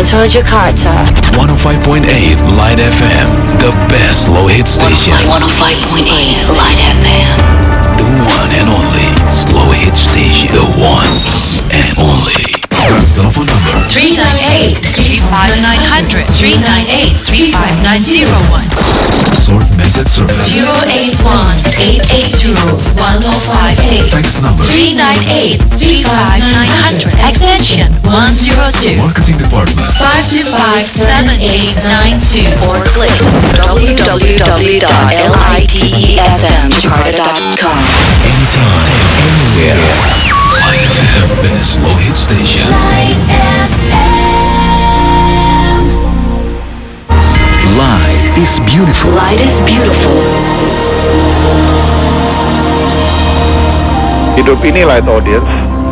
Kota Jakarta. 105.8 Light FM, the best slow hit station. 105.8 Light FM. The one and only slow hit station. The one and only. Telephone number 398-35900. 398-35901. Short message service 081-880-1058. Fax number 398-35900. Extension 102. Marketing Department 525-7892. Or click www.litefmjakarta.com. Anytime, anywhere. Light FM, best slow hit station. Light is beautiful. Light is beautiful. Hidup ini, light audience,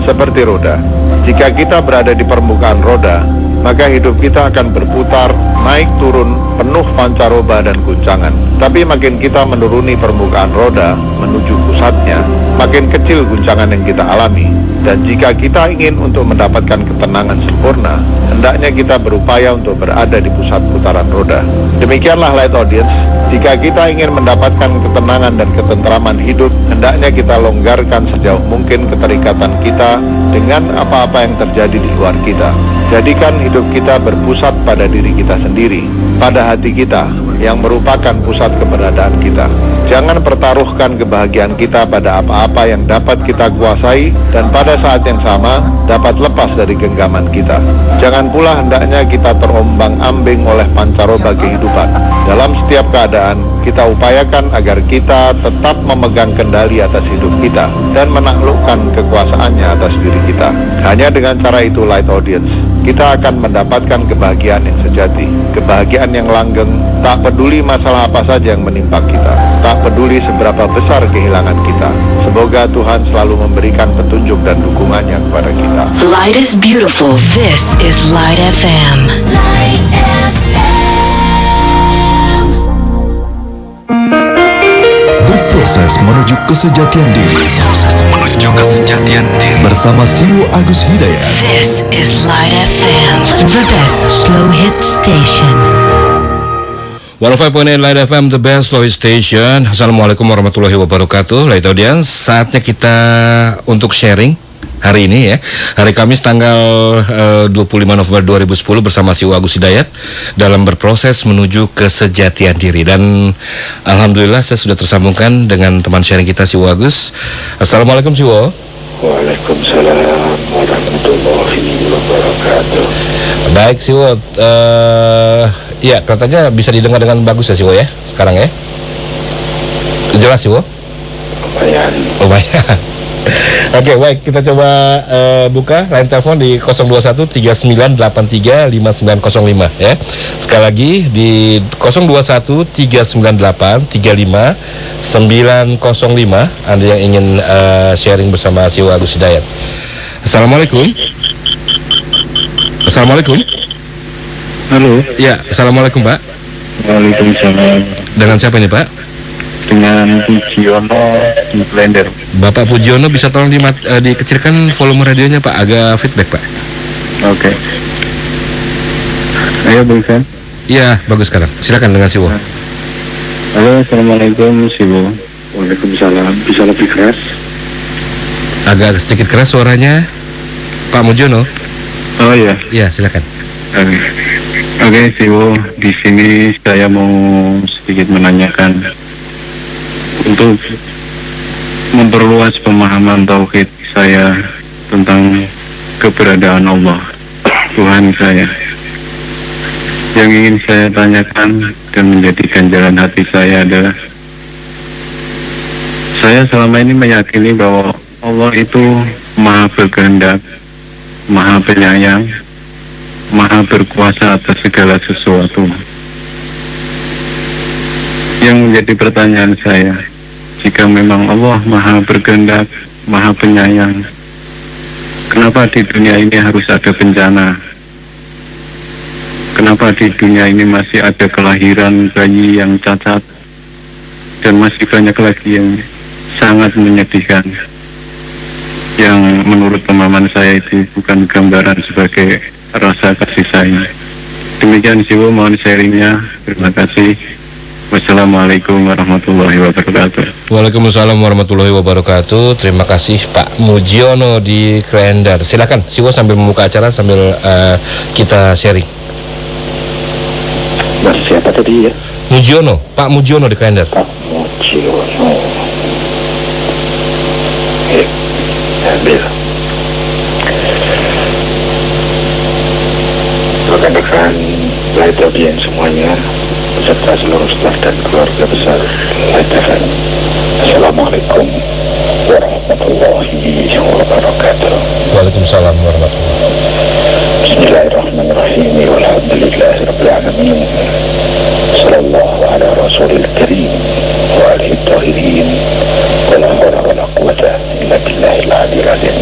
seperti roda. Jika kita berada di permukaan roda, maka hidup kita akan berputar, naik turun, penuh pancaroba dan guncangan. Tapi makin kita menuruni permukaan roda menuju pusatnya, makin kecil guncangan yang kita alami. Dan jika kita ingin untuk mendapatkan ketenangan sempurna, hendaknya kita berupaya untuk berada di pusat putaran roda. Demikianlah light audience, jika kita ingin mendapatkan ketenangan dan ketentraman hidup, hendaknya kita longgarkan sejauh mungkin keterikatan kita dengan apa-apa yang terjadi di luar kita. Jadikan hidup kita berpusat pada diri kita sendiri, pada hati kita yang merupakan pusat keberadaan kita. Jangan pertaruhkan kebahagiaan kita pada apa-apa yang dapat kita kuasai dan pada saat yang sama dapat lepas dari genggaman kita. Jangan pula hendaknya kita terombang-ambing oleh pancaroba kehidupan. Dalam setiap keadaan, kita upayakan agar kita tetap memegang kendali atas hidup kita dan menaklukkan kekuasaannya atas diri kita. Hanya dengan cara itu, light audience, kita akan mendapatkan kebahagiaan yang sejati, kebahagiaan yang langgeng, tak peduli masalah apa saja yang menimpa kita, tak peduli seberapa besar kehilangan kita. Semoga Tuhan selalu memberikan petunjuk dan dukungannya kepada kita. Light is beautiful. This is Light FM. Light Berproses menuju kesejatian diri. Bersama Siwo Agus Hidayat. This is Light FM. The best slow hit station. 105.8 Light FM, the best slow hit station. Assalamualaikum warahmatullahi wabarakatuh. Light audience, saatnya kita untuk sharing hari ini ya. Hari Kamis tanggal 25 November 2010 bersama Siwo Agus Hidayat dalam berproses menuju kesejatian diri. Dan alhamdulillah saya sudah tersambungkan dengan teman sharing kita, Siwo Agus. Assalamualaikum Siwo. Waalaikumsalam warahmatullahi wabarakatuh. Baik Siwo, ya katanya bisa didengar dengan bagus ya Siwo ya sekarang ya. Jelas Siwo? Lumayan. Oke, baik, kita coba buka line telepon di 021-3983-5905 ya. Sekali lagi di 021-398-35-905 Anda yang ingin sharing bersama Siwo Agus Hidayat. Assalamualaikum. Assalamualaikum. Halo. Ya, assalamualaikum Pak. Waalaikumsalam. Dengan siapa ini Pak? Dengan Pujiono di Blender. Bapak Pujiono, bisa tolong dikecilkan volume radionya Pak, agak feedback Pak. Oke. Ayo bisa. Iya, bagus sekarang. Silakan dengan Siwo. Halo, assalamualaikum Siwo. Waalaikumsalam. Bisa lebih keras? Agak sedikit keras suaranya Pak Mujiono. Oh iya. Iya, silakan. Oke, Siwo. Di sini saya mau sedikit menanyakan untuk memperluas pemahaman tauhid saya tentang keberadaan Allah, Tuhan saya. Yang ingin saya tanyakan dan menjadi ganjalan hati saya adalah, saya selama ini meyakini bahwa Allah itu maha berkehendak, maha penyayang, maha berkuasa atas segala sesuatu. Yang menjadi pertanyaan saya, jika memang Allah maha berkehendak, maha penyayang, kenapa di dunia ini harus ada bencana? Kenapa di dunia ini masih ada kelahiran bayi yang cacat, dan masih banyak lagi yang sangat menyedihkan, yang menurut pemahaman saya itu bukan gambaran sebagai rasa kasih sayang. Demikian Siwo, mohon sharingnya. Terima kasih. Wassalamualaikum warahmatullahi wabarakatuh. Waalaikumsalam warahmatullahi wabarakatuh. Terima kasih Pak Mujiono di Klender. Silakan Siwo sambil membuka acara sambil kita sharing. Mas siapa tadi ya? Mujiono, Pak Mujiono di Klender. Pak Mujiono. Ambil. Rekan-rekan Light Audience semuanya, beserta seluruh staf dan keluarga besar Light FM. Assalamualaikum warahmatullahi wabarakatuh. Waalaikumsalam warahmatullahi wabarakatuh. Bismillahirrahmanirrahim. Walhamdulillahirabbil alamin. Sallallahu ala rasulil karim wa alihi tahirin. Wala hawla wala quwwata illa billahil aliyil azim.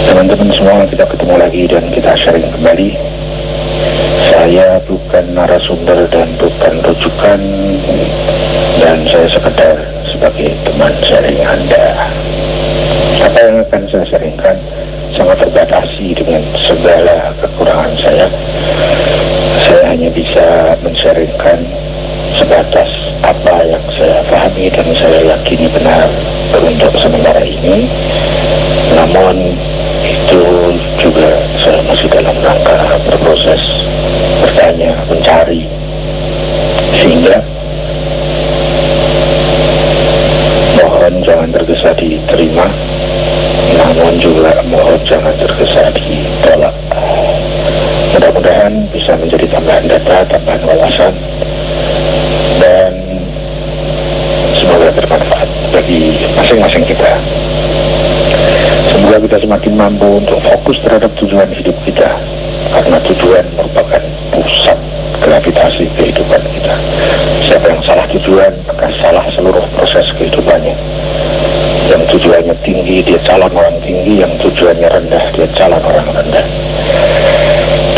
Teman-teman semua, kita ketemu lagi dan kita sharing kembali. Saya bukan narasumber dan bukan rujukan, dan saya sekedar sebagai teman sharing Anda. Apa yang akan saya sharingkan sangat terbatasi dengan segala kekurangan saya. Saya hanya bisa men-sharingkan sebatas apa yang saya pahami dan saya yakini benar untuk sementara ini. Namun itu juga saya masih dalam rangka berproses, bertanya, mencari, sehingga mohon jangan tergesa diterima, namun juga mohon jangan tergesa ditolak. Mudah-mudahan bisa menjadi tambahan data, tambahan wawasan, dan semoga bermanfaat bagi masing-masing kita. Semoga kita semakin mampu untuk fokus terhadap tujuan hidup kita, karena tujuan merupakan pusat gravitasi kehidupan kita. Siapa yang salah tujuan, maka salah seluruh proses kehidupannya. Yang tujuannya tinggi, dia calon orang tinggi. Yang tujuannya rendah, dia calon orang rendah.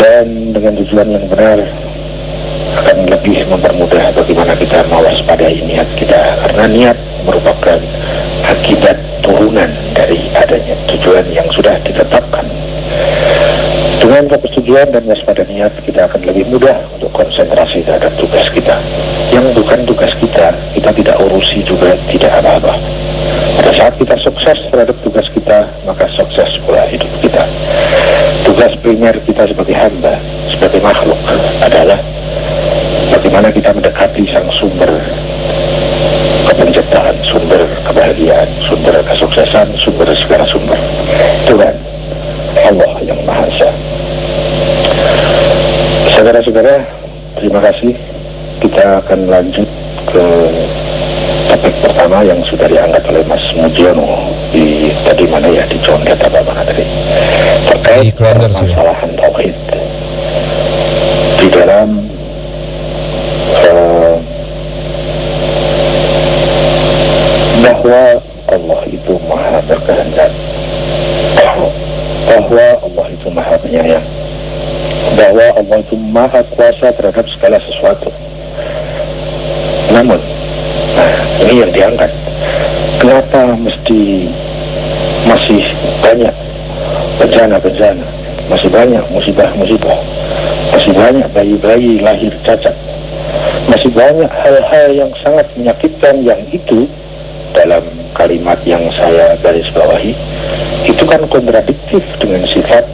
Dan dengan tujuan yang benar akan lebih mempermudah bagaimana kita mewaspadai niat kita, karena niat merupakan akibat turunan dari adanya tujuan yang sudah ditetapkan. Dengan fokus tujuan dan waspada niat, kita akan lebih mudah untuk konsentrasi terhadap tugas kita. Yang bukan tugas kita, kita tidak urusi juga tidak apa-apa. Pada saat kita sukses terhadap tugas kita, maka sukses pula hidup kita. Tugas primer kita sebagai hamba, sebagai makhluk adalah bagaimana kita mendekati sang sumber penciptaan, sumber kebahagiaan, sumber kesuksesan, sumber segala sumber, Tuhan Allah yang Maha Esa. Saudara-saudara, terima kasih. Kita akan lanjut ke topik pertama yang sudah diangkat oleh Mas Mujiono di tadi mana ya, di condet apa mana tadi, terkait permasalahan tauhid di dalam bahwa Allah itu maha berkehendak, bahwa Allah itu maha penyayang, bahwa Allah itu maha kuasa terhadap segala sesuatu. Namun, ini yang diangkat, kenapa mesti masih banyak bencana-bencana, masih banyak musibah-musibah, masih banyak bayi-bayi lahir cacat, masih banyak hal-hal yang sangat menyakitkan, yang itu dalam kalimat yang saya garis bawahi itu kan kontradiktif dengan sifat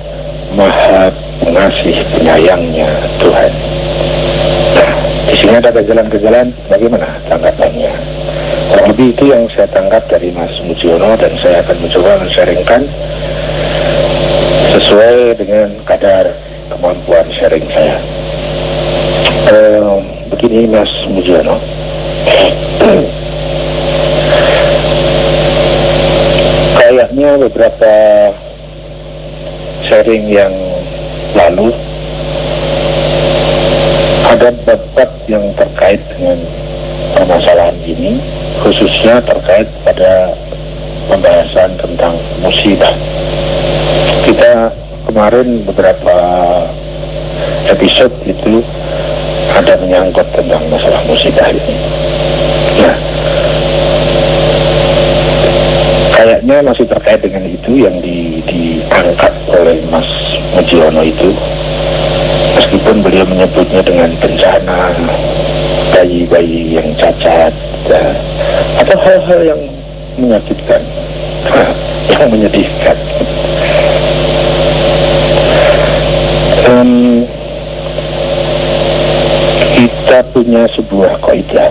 maha pengasih penyayangnya Tuhan. Nah, di sini ada kejalan-kejalan, bagaimana tanggapannya? Kurang lebih itu yang saya tangkap dari Mas Mujiono, dan saya akan mencoba men-sharingkan sesuai dengan kadar kemampuan sharing saya. Begini Mas Mujiono, kayaknya beberapa sharing yang lalu ada bab-bab yang terkait dengan permasalahan ini, khususnya terkait pada pembahasan tentang musibah. Kita kemarin beberapa episode itu ada menyangkut tentang masalah musibah ini. Nah, kayaknya masih terkait dengan itu yang diangkat oleh Mas Mujiono itu, menyebutnya dengan bencana, bayi-bayi yang cacat, ya, atau hal-hal yang menyakitkan, yang menyedihkan. Kita punya sebuah kaidah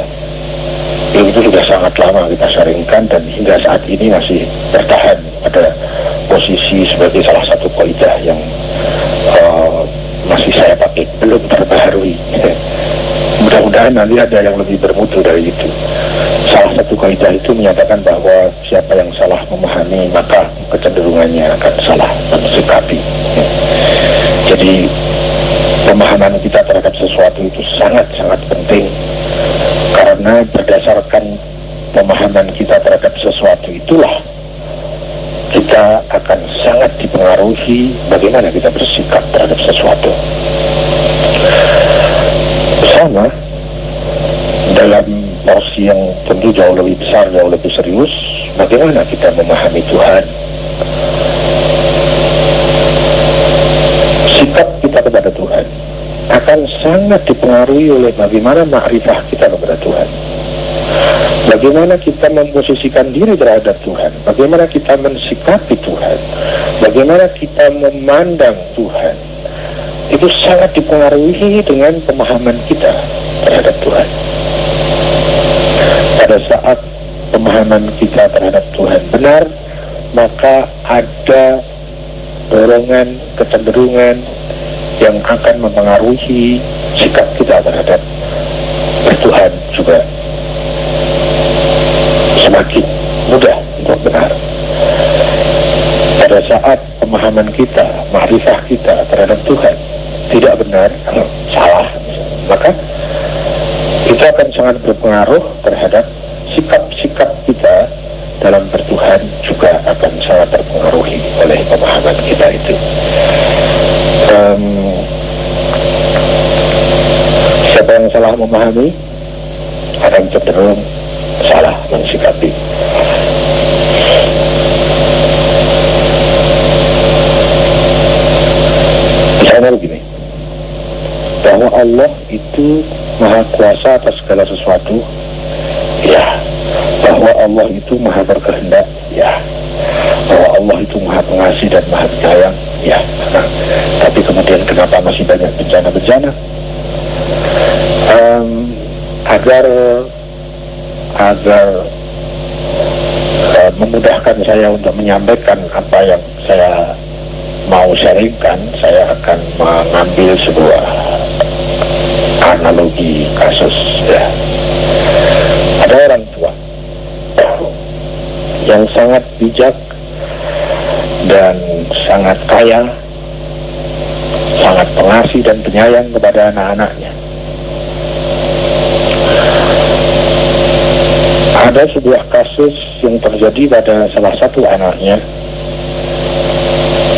yang itu sudah sangat lama kita sharingkan dan hingga saat ini masih bertahan pada posisi sebagai salah satu kaidah yang masih saya pakai, belum terbaharui. Mudah-mudahan nanti ada yang lebih bermutu dari itu. Salah satu kaidah itu menyatakan bahwa siapa yang salah memahami maka kecenderungannya akan salah mensikapi. Jadi pemahaman kita terhadap sesuatu itu sangat-sangat penting, karena berdasarkan pemahaman kita terhadap sesuatu itulah kita akan sangat dipengaruhi bagaimana kita bersikap terhadap sesuatu. Sama dalam porsi yang tentu jauh lebih besar, jauh lebih serius, bagaimana kita memahami Tuhan. Sikap kita kepada Tuhan akan sangat dipengaruhi oleh bagaimana makrifah kita kepada Tuhan. Bagaimana kita memposisikan diri terhadap Tuhan, bagaimana kita mensikapi Tuhan, bagaimana kita memandang Tuhan, itu sangat dipengaruhi dengan pemahaman kita terhadap Tuhan. Pada saat pemahaman kita terhadap Tuhan benar, maka ada dorongan, kecenderungan yang akan mempengaruhi sikap kita terhadap Tuhan juga semakin mudah untuk benar. Pada saat pemahaman kita, makrifah kita terhadap Tuhan tidak benar, kalau salah, maka itu akan sangat berpengaruh terhadap sikap-sikap kita dalam bertuhan, juga akan sangat terpengaruhi oleh pemahaman kita itu. Siapa yang salah memahami akan cenderung salah mensikapi. Misalnya begini, bahwa Allah itu maha kuasa atas segala sesuatu, ya. Bahwa Allah itu maha berkehendak, ya. Bahwa Allah itu maha pengasih dan maha penyayang, ya. Tapi kemudian kenapa masih banyak bencana-bencana? Agar memudahkan saya untuk menyampaikan apa yang saya mau sharingkan, saya akan mengambil sebuah analogi kasus, ya. Ada orang tua yang sangat bijak dan sangat kaya, sangat pengasih dan penyayang kepada anak-anaknya. Ada sebuah kasus yang terjadi pada salah satu anaknya.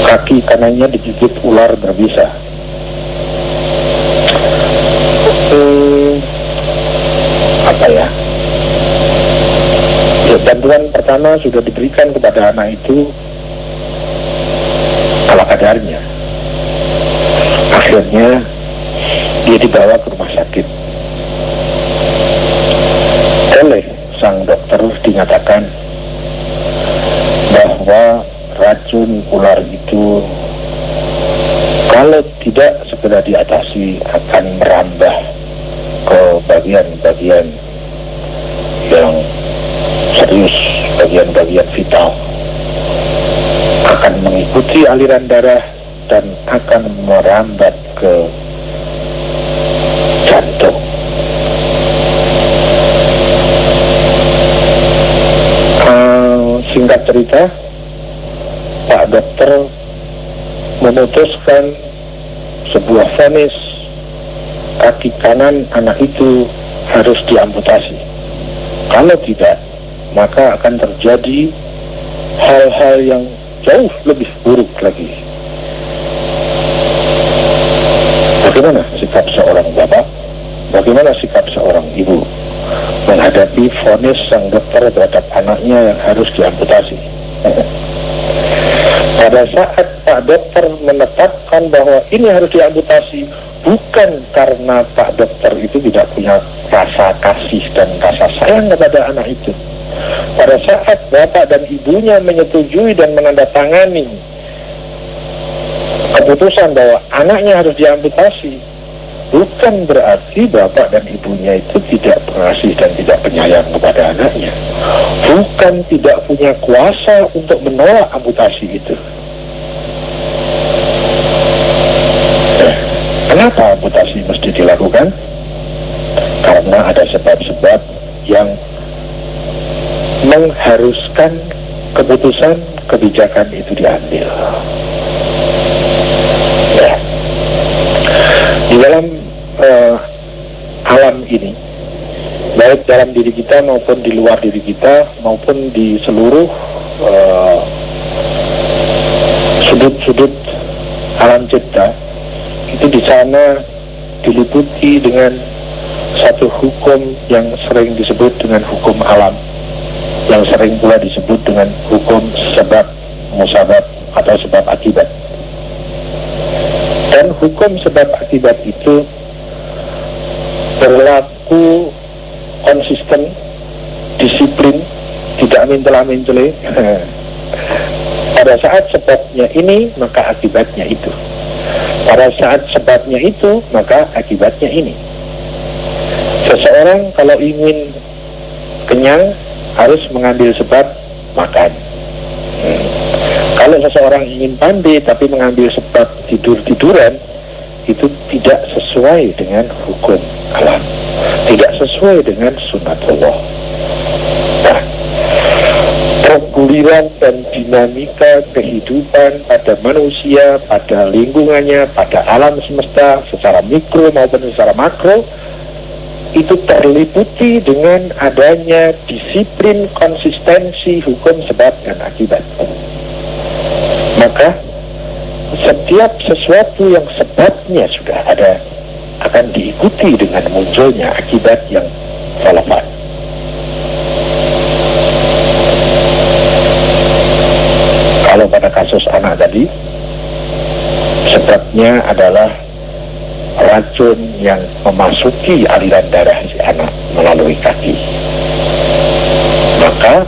Kaki kanannya digigit ular berbisa. Bantuan pertama sudah diberikan kepada anak itu ala kadarnya. Akhirnya dia dibawa ke rumah sakit. Oleh sang dokter dinyatakan bahwa racun ular itu kalau tidak segera diatasi akan merambah ke bagian-bagian yang serius, bagian-bagian vital, akan mengikuti aliran darah dan akan merambat ke jantung. Singkat cerita, Pak dokter memutuskan sebuah vonis kaki kanan anak itu harus diamputasi. Kalau tidak, maka akan terjadi hal-hal yang jauh lebih buruk lagi. Bagaimana sikap seorang bapak? Bagaimana sikap seorang ibu menghadapi vonis sang dokter terhadap anaknya yang harus diamputasi? Pada saat Pak Pak dokter menetapkan bahwa ini harus diamputasi bukan karena Pak dokter itu tidak punya rasa kasih dan rasa sayang kepada anak itu. Pada saat bapak dan ibunya menyetujui dan menandatangani keputusan bahwa anaknya harus diamputasi, bukan berarti bapak dan ibunya itu tidak pengasih dan tidak penyayang kepada anaknya. Bukan tidak punya kuasa untuk menolak amputasi itu. Kenapa amputasi mesti dilakukan? Karena ada sebab-sebab yang mengharuskan keputusan kebijakan itu diambil. Ya. Di dalam alam ini, baik dalam diri kita maupun di luar diri kita maupun di seluruh sudut-sudut alam cipta, itu di sana diliputi dengan satu hukum yang sering disebut dengan hukum alam, yang sering pula disebut dengan hukum sebab musabab atau sebab akibat. Dan hukum sebab akibat itu berlaku konsisten, disiplin, tidak mentela-mentele. Pada saat sebabnya ini, maka akibatnya itu. Pada saat sebabnya itu, maka akibatnya ini. Seseorang kalau ingin kenyang harus mengambil sebab makan. Kalau seseorang ingin pandai tapi mengambil sebab tidur-tiduran, itu tidak sesuai dengan hukum alam, tidak sesuai dengan sunatullah. Nah, perguliran dan dinamika kehidupan pada manusia, pada lingkungannya, pada alam semesta secara mikro maupun secara makro, itu terliputi dengan adanya disiplin konsistensi hukum sebab dan akibat. Maka setiap sesuatu yang sebabnya sudah ada akan diikuti dengan munculnya akibat yang relevan. Kalau pada kasus anak tadi, sebabnya adalah racun yang memasuki aliran darah si anak melalui kaki, maka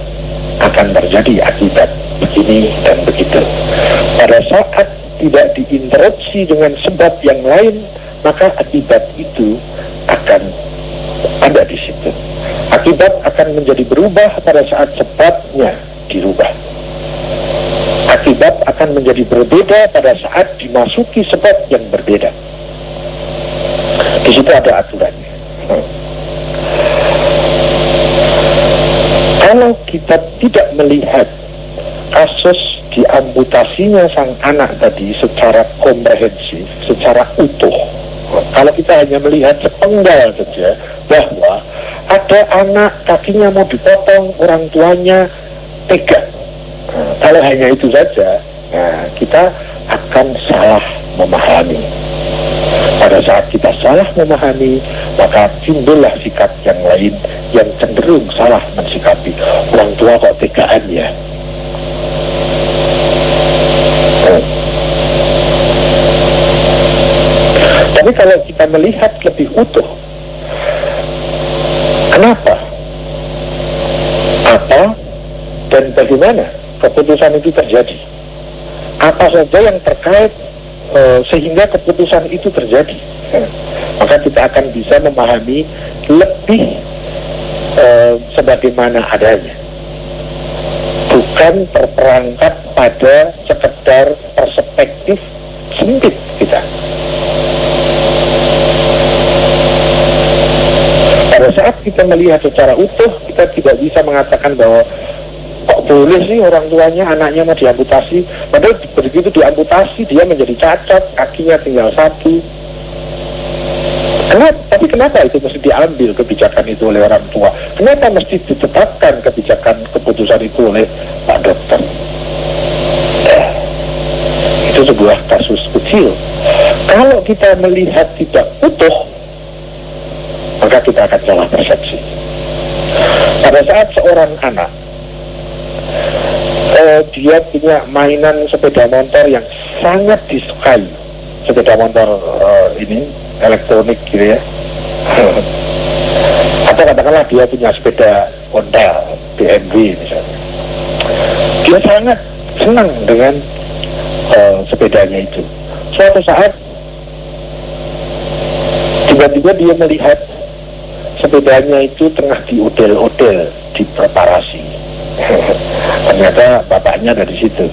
akan terjadi akibat begini dan begitu. Pada saat tidak diinterupsi dengan sebab yang lain, maka akibat itu akan ada di situ. Akibat akan menjadi berubah pada saat sebabnya dirubah. Akibat akan menjadi berbeda pada saat dimasuki sebab yang berbeda. Di situ ada aturannya. Kalau kita tidak melihat kasus diamputasinya sang anak tadi secara komprehensif, secara utuh, kalau kita hanya melihat sepenggal saja bahwa ada anak kakinya mau dipotong, orang tuanya tega, kalau hanya itu saja, kita akan salah memahami. Pada saat kita salah memahami, maka timbullah sikap yang lain yang cenderung salah mensikapi. Orang tua kok tegaan ya? Tapi kalau kita melihat lebih utuh, kenapa, apa, dan bagaimana keputusan itu terjadi? Apa saja yang terkait sehingga keputusan itu terjadi? Maka kita akan bisa memahami lebih sebagaimana adanya, bukan terperangkap pada sekedar perspektif sempit kita. Pada saat kita melihat secara utuh, kita tidak bisa mengatakan bahwa kok boleh sih orang tuanya anaknya mau diamputasi, padahal begitu diamputasi dia menjadi cacat, kakinya tinggal satu. Tapi kenapa itu mesti diambil kebijakan itu oleh orang tua? Kenapa mesti ditetapkan keputusan itu oleh Pak Dokter? Itu sebuah kasus kecil. Kalau kita melihat tidak utuh, maka kita akan salah persepsi. Pada saat seorang anak dia punya mainan sepeda motor yang sangat disukai, sepeda motor ini elektronik gitu ya. Atau katakanlah dia punya sepeda Honda BMW misalnya, dia sangat senang dengan sepedanya itu. Suatu saat tiba-tiba dia melihat sepedanya itu tengah diodel-odel, dipreparasi. Ternyata bapaknya dari situ.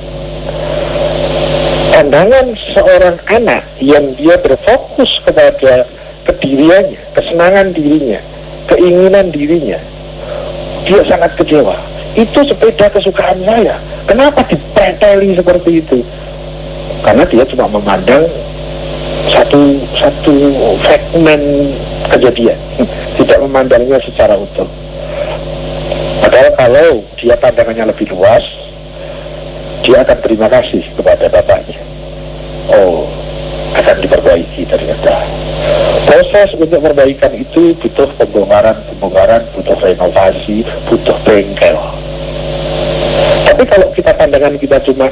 Pandangan seorang anak yang dia berfokus kepada kediriannya, kesenangan dirinya, keinginan dirinya, dia sangat kecewa. Itu sepeda kesukaan saya, kenapa dipreteli seperti itu? Karena dia cuma memandang satu fragmen kejadian, tidak memandangnya secara utuh. Padahal kalau dia pandangannya lebih luas, dia akan terima kasih kepada bapaknya. Oh, akan diperbaiki ternyata. Proses untuk perbaikan itu butuh pembongkaran, butuh renovasi, butuh bengkel. Tapi kalau kita pandangan kita cuma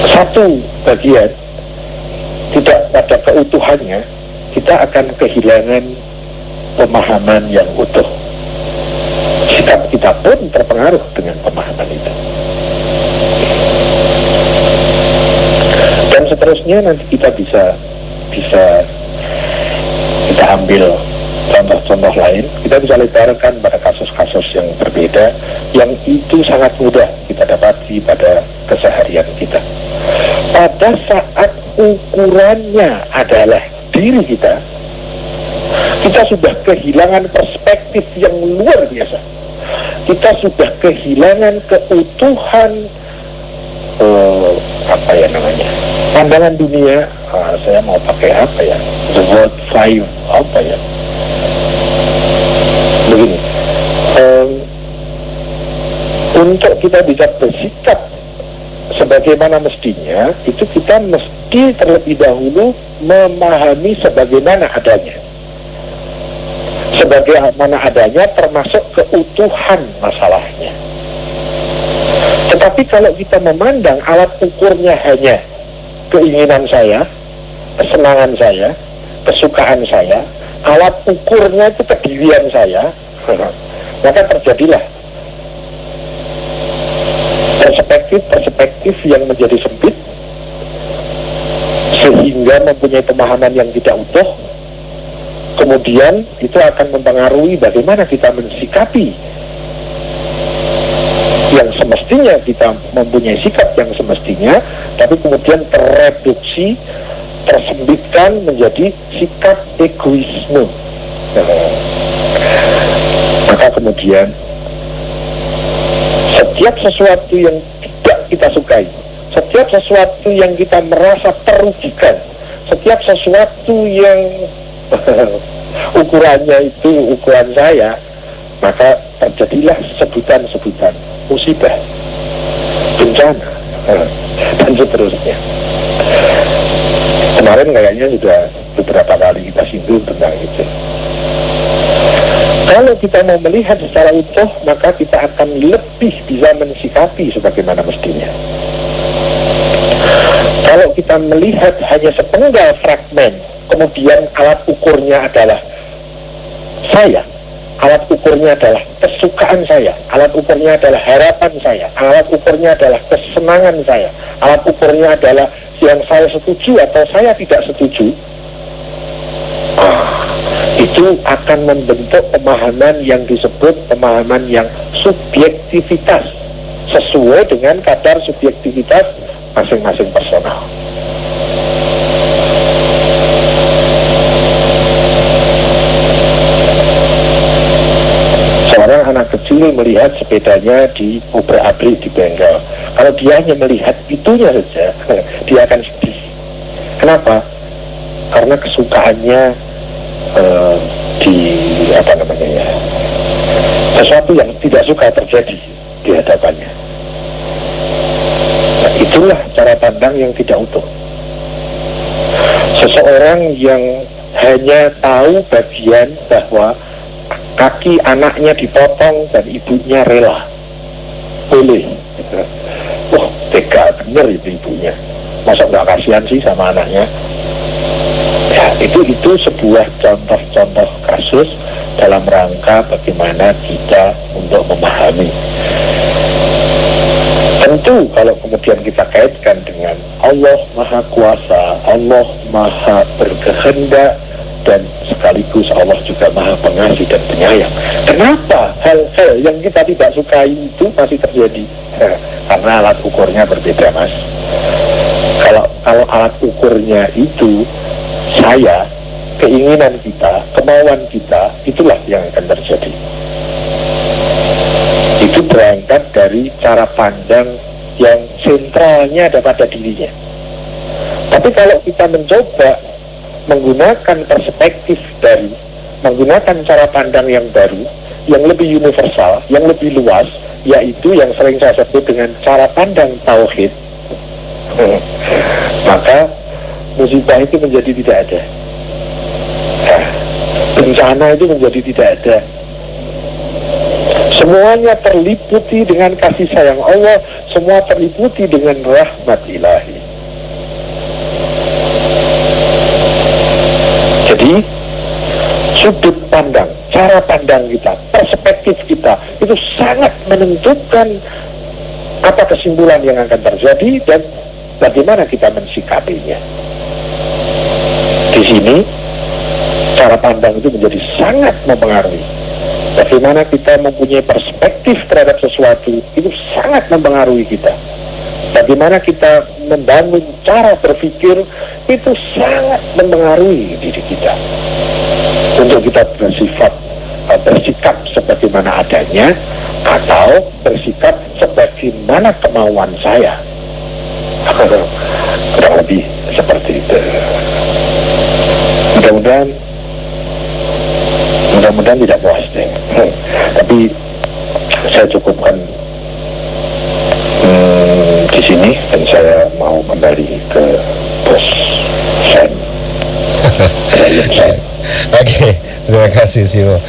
satu bagian, tidak pada keutuhannya, kita akan kehilangan pemahaman yang utuh. Sikap kita pun terpengaruh dengan pemahaman itu. Dan seterusnya nanti kita bisa kita ambil contoh-contoh lain, kita bisa lebarkan pada kasus-kasus yang berbeda, yang itu sangat mudah kita dapati pada keseharian kita. Pada saat ukurannya adalah diri kita sudah kehilangan perspektif yang luar biasa. Kita sudah kehilangan keutuhan pandangan dunia. Saya mau pakai apa ya, the world view, apa ya, begini. Untuk kita bisa bersikap sebagaimana mestinya, itu kita mesti terlebih dahulu memahami sebagaimana adanya. Sebagaimana adanya termasuk keutuhan masalahnya. Tetapi kalau kita memandang alat ukurnya hanya keinginan saya, kesenangan saya, kesukaan saya, alat ukurnya itu kedirian saya, maka terjadilah perspektif yang menjadi sempit, sehingga mempunyai pemahaman yang tidak utuh. Kemudian itu akan mempengaruhi bagaimana kita mensikapi yang semestinya kita mempunyai sikap yang semestinya, tapi kemudian tereduksi, tersempitkan menjadi sikap egoisme. Maka kemudian setiap sesuatu yang tidak kita sukai, setiap sesuatu yang kita merasa terugikan, setiap sesuatu yang ukurannya itu ukuran saya, maka terjadilah sebutan-sebutan musibah, bencana, dan seterusnya. Kemarin kayaknya sudah beberapa kali kita singgung tentang itu. Kalau kita mau melihat secara utuh, maka kita akan lebih bisa mensikapi sebagaimana mestinya. Kalau kita melihat hanya sepenggal fragmen, kemudian alat ukurnya adalah saya, alat ukurnya adalah kesukaan saya, alat ukurnya adalah harapan saya, alat ukurnya adalah kesenangan saya, alat ukurnya adalah yang saya setuju atau saya tidak setuju, itu akan membentuk pemahaman yang disebut pemahaman yang subjektivitas, sesuai dengan kadar subjektivitas masing-masing personal. Seorang anak kecil melihat sepedanya diobrak-abrik di bengkel. Kalau dia hanya melihat itunya saja, dia akan sedih. Kenapa? Karena kesukaannya sesuatu yang tidak suka terjadi di hadapannya. Nah, itulah cara pandang yang tidak utuh. Seseorang yang hanya tahu bagian bahwa kaki anaknya dipotong dan ibunya rela, boleh. Wah, tega bener itu ibunya. Masa nggak kasihan sih sama anaknya? Ya, itu sebuah contoh-contoh kasus dalam rangka bagaimana kita untuk memahami. Tentu kalau kemudian kita kaitkan dengan Allah Maha Kuasa, Allah Maha Berkehendak, dan sekaligus Allah juga Maha Pengasih dan Penyayang. Kenapa hal-hal yang kita tidak sukai itu masih terjadi? Karena alat ukurnya berbeda, Mas. Kalau alat ukurnya itu saya, keinginan kita, kemauan kita, itulah yang akan terjadi. Itu berangkat dari cara pandang yang sentralnya ada pada dirinya. Tapi kalau kita mencoba menggunakan perspektif baru, menggunakan cara pandang yang baru, yang lebih universal, yang lebih luas, yaitu yang sering saya sebut dengan cara pandang tauhid, maka musibah itu menjadi tidak ada. Bencana itu menjadi tidak ada. Semuanya terliputi dengan kasih sayang Allah, semua terliputi dengan rahmat ilahi. Jadi sudut pandang, cara pandang kita, perspektif kita itu sangat menentukan apa kesimpulan yang akan terjadi dan bagaimana kita mensikapinya. Di sini cara pandang itu menjadi sangat mempengaruhi. Bagaimana kita mempunyai perspektif terhadap sesuatu itu sangat mempengaruhi kita. Bagaimana kita membangun cara berpikir itu sangat mempengaruhi diri kita. Untuk kita bersikap sebagaimana adanya atau bersikap sebagaimana kemauan saya. Kurang lebih seperti itu. Mudah-mudahan tidak puas deh. Tapi saya cukupkan di sini dan saya mau kembali ke bos Sam. Oke, terima kasih Siwo.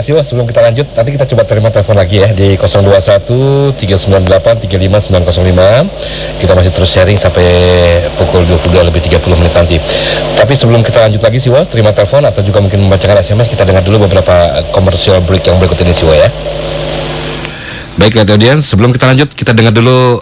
Siwo, sebelum kita lanjut, nanti kita coba terima telepon lagi ya di 021-398-35905. Kita masih terus sharing sampai pukul 22:30 nanti. Tapi sebelum kita lanjut lagi Siwo, terima telepon atau juga mungkin membacakan SMS, kita dengar dulu beberapa commercial break yang berikut ini Siwo ya. Baik, lihat audiens, sebelum kita lanjut, kita dengar dulu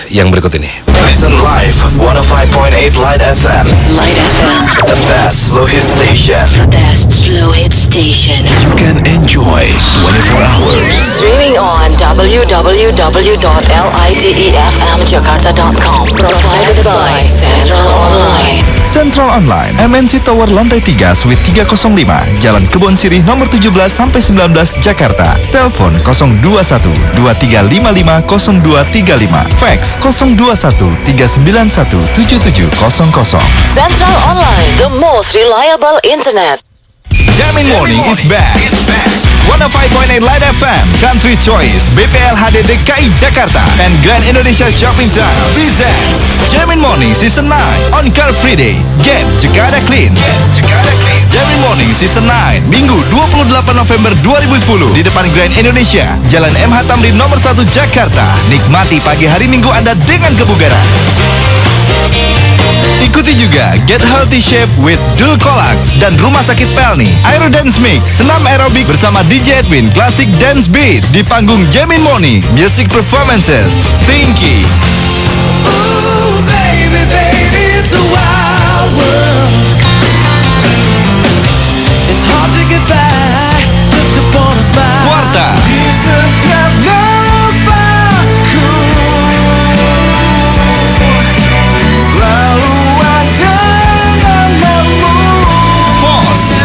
yang berikut ini. Listen live 105.8 Light FM. Light FM, The best slow hit station. the best slow hit station. You can enjoy 24 hours. Streaming on www.litefmjakarta.com. Provided by Central Online. Central Online, MNC Tower Lantai 3, Suite 305, Jalan Kebon Sirih nomor 17-19, Jakarta. Telepon 021-2355-0235. Fax 021-391-7700. Central Online, the most reliable internet. Jamin Morning is back. 105.8 Light FM, Country Choice, BPLHD DKI Jakarta, and Grand Indonesia Shopping Time present Jamin Morning Season 9 on Car Free Day. Get Jakarta Clean. Jamin Morning Season 9, Minggu 28 November 2010 di depan Grand Indonesia, Jalan MH Tamrin nomor 1 Jakarta. Nikmati pagi hari Minggu Anda dengan kebugaran. Ikuti juga Get Healthy Shape with Dul Colax dan Rumah Sakit Pelni, Aero Dance Mix, senam aerobik bersama DJ Edwin, Classic Dance Beat di panggung Jamin Morning, Music Performances, Stinky. Ooh, baby, baby, it's a wild world. It's hard to get by just upon a smile. Quarta. It's a trap, no fast cool. Selalu ada namamu. Force.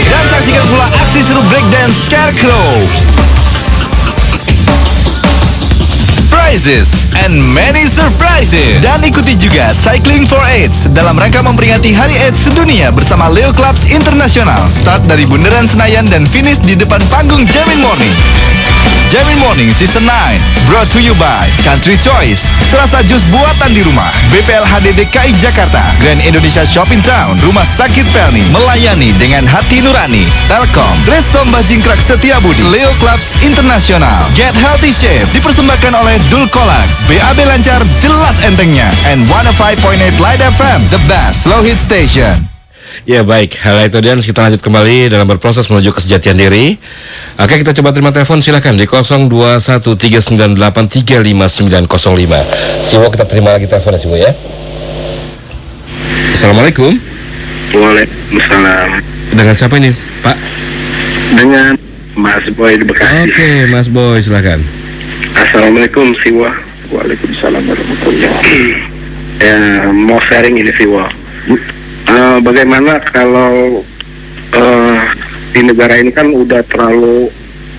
Dan saksikan pula aksi seru breakdance Scarecrow. Prizes and many surprises. Dan ikuti juga Cycling for AIDS dalam rangka memperingati Hari AIDS Sedunia bersama Leo Clubs Internasional. Start dari Bundaran Senayan dan finish di depan panggung Jamin Morning. Jamin Morning Season 9 brought to you by Country Choice, serasa jus buatan di rumah. BPLHD DKI Jakarta, Grand Indonesia Shopping Town, Rumah Sakit Pelni, melayani dengan hati nurani. Telkom, Resto Mbah Jingkrak Setiabudi, Leo Clubs Internasional, Get Healthy Shape dipersembahkan oleh Dulcolax, BAB lancar jelas entengnya, and 105.8 Light FM, the best slow hit station. Ya baik, hal itu dan kita lanjut kembali dalam berproses menuju kesejatian diri. Oke, kita coba terima telepon, silakan di 0213983595. Siwo, kita terima lagi teleponnya Siwo ya. Assalamualaikum. Waalaikumsalam. Dengan siapa ini Pak? Dengan Mas Boy di Bekasi. Oke, Mas Boy silakan. Assalamualaikum Siwa. Waalaikumsalam warahmatullahi wabarakatuh. Ya, mau sharing ini Siwa. Bagaimana kalau di negara ini kan udah terlalu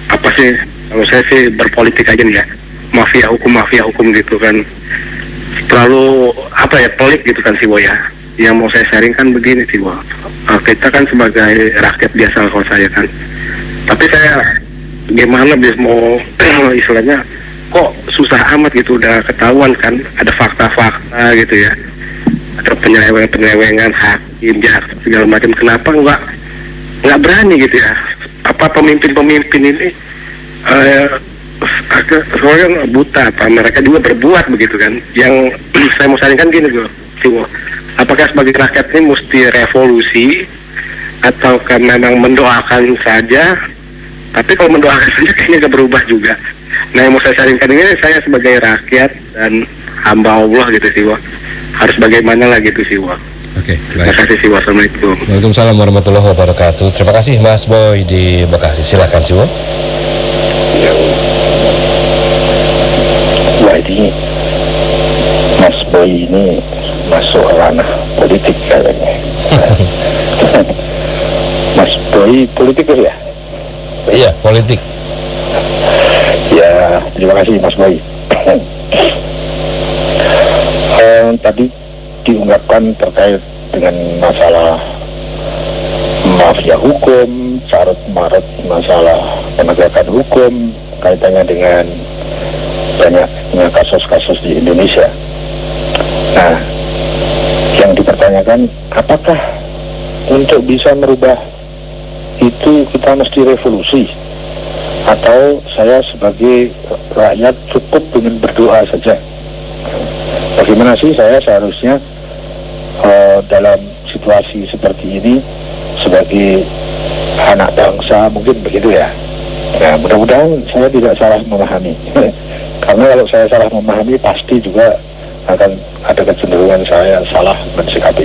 apa sih, kalau saya sih berpolitik aja nih ya, mafia hukum gitu kan, terlalu apa ya, pelik gitu kan Siwa ya. Yang mau saya sharing kan begini Siwa, kita kan sebagai rakyat biasa kalau saya kan, tapi saya gimana bisa mau istilahnya kok susah amat gitu, udah ketahuan kan ada fakta-fakta gitu ya, ada penyelewengan hakim, jaksa segala macam, kenapa nggak berani gitu ya, apa pemimpin ini agak soalnya buta apa mereka juga berbuat begitu kan. Yang saya mau sarankan gini loh Siwo, apakah sebagai rakyat ini mesti revolusi atau kan memang mendoakan saja? Tapi kalau mendoakan saja kayaknya nggak berubah juga. Nah, yang mau saya sarankan ini, saya sebagai rakyat dan hamba Allah gitu Siwo, harus bagaimana lah gitu Siwo. Oke, terima kasih Siwo. Assalamualaikum. Waalaikumsalam warahmatullahi wabarakatuh. Terima kasih Mas Boy di Bekasi. Silakan Siwo. Wah, ini Mas Boy ini masuk ranah politik kayaknya. Mas Boy politikus ya? Iya, politik. Ya, terima kasih Mas Boy. Tadi diungkapkan terkait dengan masalah mafia hukum, carut marut masalah penegakan hukum, kaitannya dengan banyaknya kasus-kasus di Indonesia. Nah, yang dipertanyakan, apakah untuk bisa merubah itu kita mesti revolusi, atau saya sebagai rakyat cukup dengan berdoa saja? Bagaimana sih saya seharusnya dalam situasi seperti ini sebagai anak bangsa, mungkin begitu ya. Nah, mudah-mudahan saya tidak salah memahami. Karena kalau saya salah memahami, pasti juga akan ada kecenderungan saya salah mensikapi.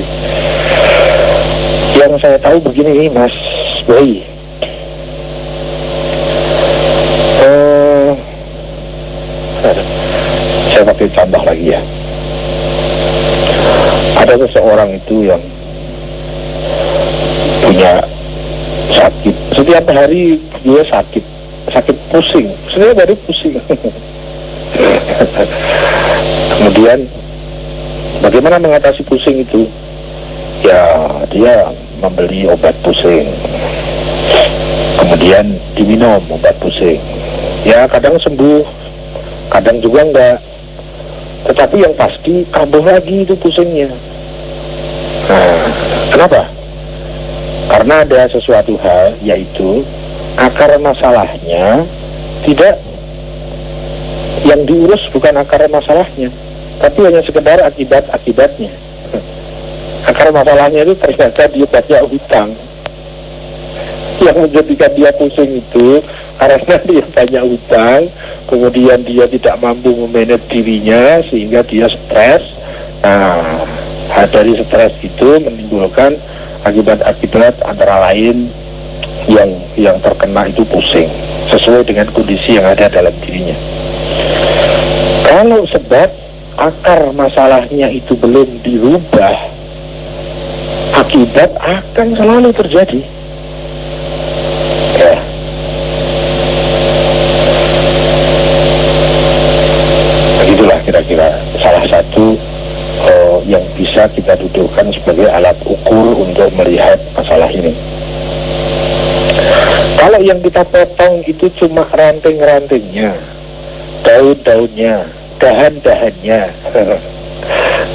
Yang saya tahu begini Mas Boy, saya pakai contoh lagi ya. Ada seseorang itu yang punya sakit, setiap hari dia sakit pusing, setiap hari pusing. Kemudian bagaimana mengatasi pusing itu? Ya, dia membeli obat pusing, kemudian diminum obat pusing. Ya, kadang sembuh, kadang juga enggak. Tetapi yang pasti kambuh lagi itu pusingnya. Nah, kenapa? Karena ada sesuatu hal, yaitu akar masalahnya tidak, yang diurus bukan akar masalahnya, tapi hanya sekedar akibatnya. Akar masalahnya itu ternyata dia banyak hutang. Yang menjadikan dia pusing itu karena dia banyak hutang, kemudian dia tidak mampu memanage dirinya sehingga dia stres. Nah, dari stres itu menimbulkan akibat-akibat antara lain yang terkena itu pusing sesuai dengan kondisi yang ada dalam dirinya. Kalau sebab akar masalahnya itu belum dirubah, akibat akan selalu terjadi. Ya. Begitulah kira-kira salah satu yang bisa kita dudukkan sebagai alat ukur untuk melihat masalah ini. Kalau Kalau yang kita potong itu cuma ranting-rantingnya, daun-daunnya, dahan-dahannya,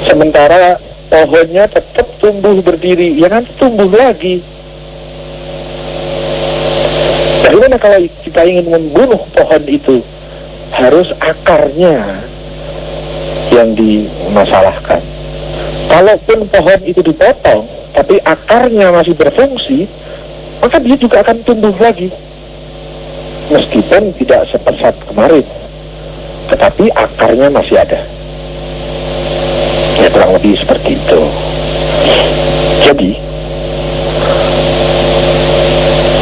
sementara pohonnya tetap tumbuh berdiri, ya nanti tumbuh lagi. Bagaimana kalau kita ingin membunuh pohon itu? Harus akarnya yang dimasalahkan. Kalaupun pohon itu dipotong, tapi akarnya masih berfungsi, maka dia juga akan tumbuh lagi. Meskipun tidak sepesat kemarin, tetapi akarnya masih ada. Ya kurang lebih seperti itu. Jadi,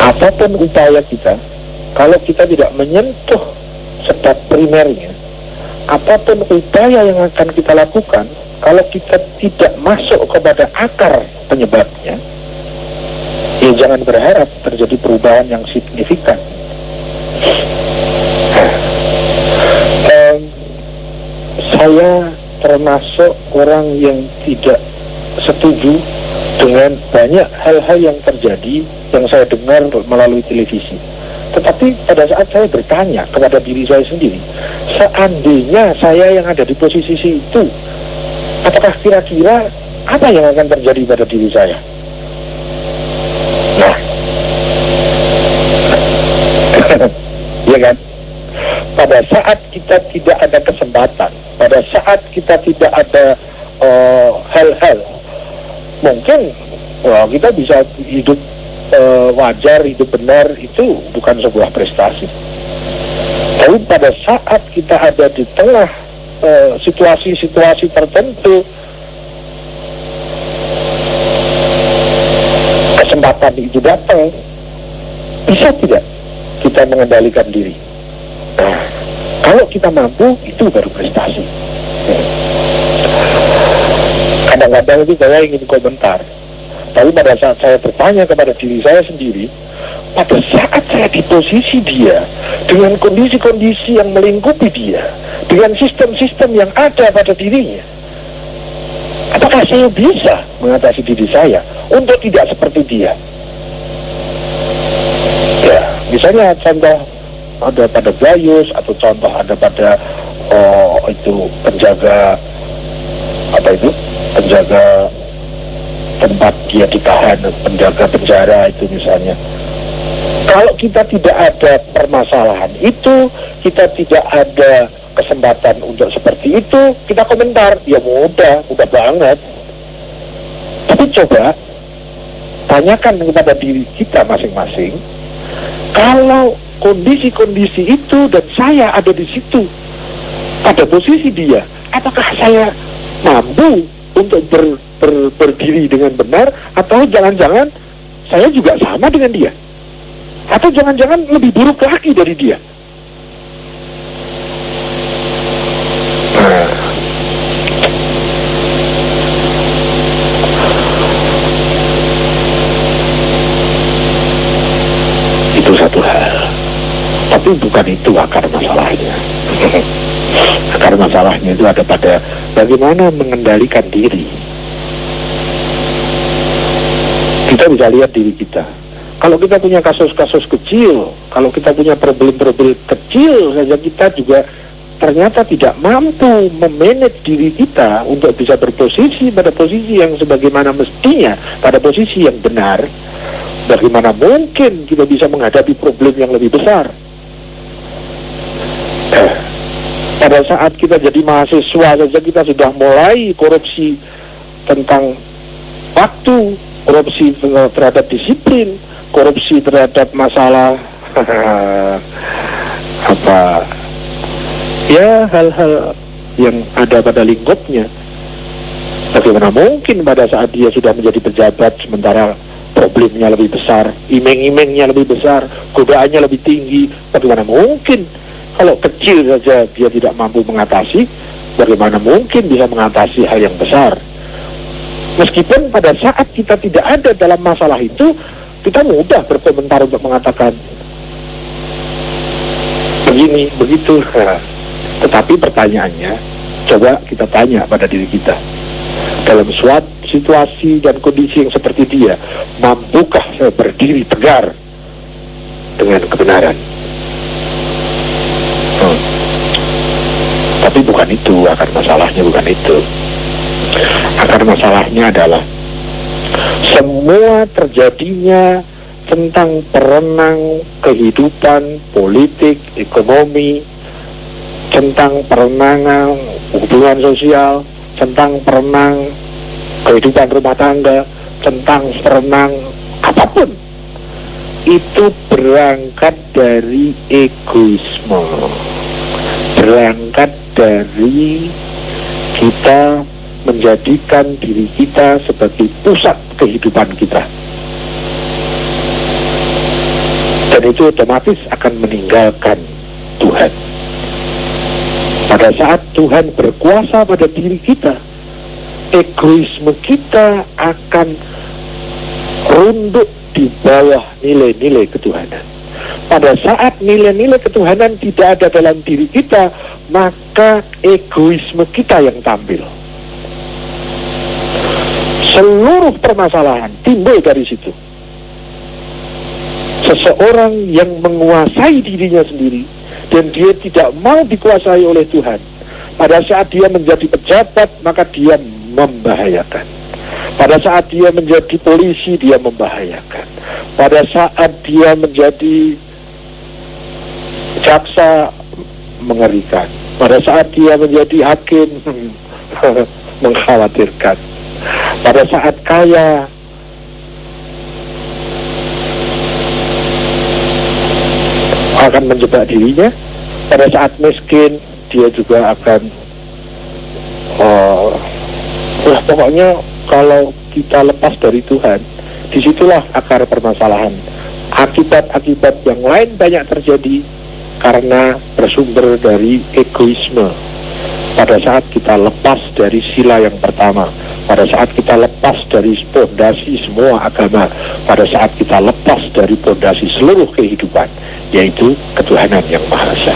apapun upaya kita, kalau kita tidak menyentuh sebab primernya, apapun upaya yang akan kita lakukan, kalau kita tidak masuk kepada akar penyebabnya, ya jangan berharap terjadi perubahan yang signifikan. Saya termasuk orang yang tidak setuju dengan banyak hal-hal yang terjadi yang saya dengar melalui televisi. Tetapi pada saat saya bertanya kepada diri saya sendiri, seandainya saya yang ada di posisi itu, apakah kira-kira apa yang akan terjadi pada diri saya? Nah, ya kan? Pada saat kita tidak ada kesempatan, pada saat kita tidak ada hal-hal, mungkin kita bisa hidup wajar, hidup benar, itu bukan sebuah prestasi. Tapi pada saat kita ada di tengah situasi-situasi tertentu, kesempatan itu datang, bisa tidak kita mengendalikan diri? Nah, kalau kita mampu, itu baru prestasi. Kadang-kadang itu saya ingin komentar, tapi pada saat saya bertanya kepada diri saya sendiri, pada saat saya di posisi dia, dengan kondisi-kondisi yang melingkupi dia, dengan sistem-sistem yang ada pada dirinya, apakah saya bisa mengatasi diri saya untuk tidak seperti dia? Ya, misalnya contoh ada pada Gayus, atau contoh ada pada itu penjaga penjaga tempat dia ditahan, penjaga penjara itu misalnya. Kalau kita tidak ada permasalahan itu, kita tidak ada kesempatan untuk seperti itu, kita komentar, ya mudah banget. Tapi coba tanyakan kepada diri kita masing-masing, kalau kondisi-kondisi itu dan saya ada di situ, pada posisi dia, apakah saya mampu untuk berdiri dengan benar, atau jangan-jangan saya juga sama dengan dia, atau jangan-jangan lebih buruk lagi dari dia? Itu satu hal. Tapi bukan itu akar masalahnya. Akar masalahnya itu ada pada bagaimana mengendalikan diri. Kita bisa lihat diri kita. Kalau kita punya kasus-kasus kecil, kalau kita punya problem-problem kecil saja, kita juga ternyata tidak mampu memanage diri kita untuk bisa berposisi pada posisi yang sebagaimana mestinya, pada posisi yang benar. Bagaimana mungkin kita bisa menghadapi problem yang lebih besar? Pada saat kita jadi mahasiswa saja, kita sudah mulai korupsi tentang waktu, korupsi terhadap disiplin, korupsi terhadap masalah hal-hal yang ada pada lingkupnya. Bagaimana mungkin pada saat dia sudah menjadi pejabat, sementara problemnya lebih besar, imeng-imengnya lebih besar, godaannya lebih tinggi? Bagaimana mungkin? Kalau kecil saja dia tidak mampu mengatasi, bagaimana mungkin bisa mengatasi hal yang besar? Meskipun pada saat kita tidak ada dalam masalah itu, kita mudah berkomentar untuk mengatakan begini, begitu. Tetapi pertanyaannya, coba kita tanya pada diri kita, dalam suatu situasi dan kondisi yang seperti dia, mampukah saya berdiri tegar dengan kebenaran. Tapi bukan itu akar masalahnya, bukan itu. Akar masalahnya adalah semua terjadinya tentang perenang kehidupan politik, ekonomi, tentang perenangan hubungan sosial, tentang perenang kehidupan rumah tangga, tentang perenang apapun, itu berangkat dari egoisme, berangkat dari kita menjadikan diri kita sebagai pusat kehidupan kita, dan itu otomatis akan meninggalkan Tuhan. Pada saat Tuhan berkuasa pada diri kita, egoisme kita akan runduk di bawah nilai-nilai ketuhanan. Pada saat nilai-nilai ketuhanan tidak ada dalam diri kita, maka egoisme kita yang tampil. Seluruh permasalahan timbul dari situ. Seseorang yang menguasai dirinya sendiri dan dia tidak mau dikuasai oleh Tuhan, pada saat dia menjadi pejabat, maka dia membahayakan. Pada saat dia menjadi polisi, dia membahayakan. Pada saat dia menjadi jaksa, mengerikan. Pada saat dia menjadi hakim, mengkhawatirkan. Pada saat kaya, akan menjebak dirinya. Pada saat miskin, dia juga akan pokoknya kalau kita lepas dari Tuhan, disitulah akar permasalahan. Akibat-akibat yang lain banyak terjadi karena bersumber dari egoisme. Pada saat kita lepas dari sila yang pertama, pada saat kita lepas dari pondasi semua agama, pada saat kita lepas dari pondasi seluruh kehidupan, yaitu ketuhanan yang Maha Esa.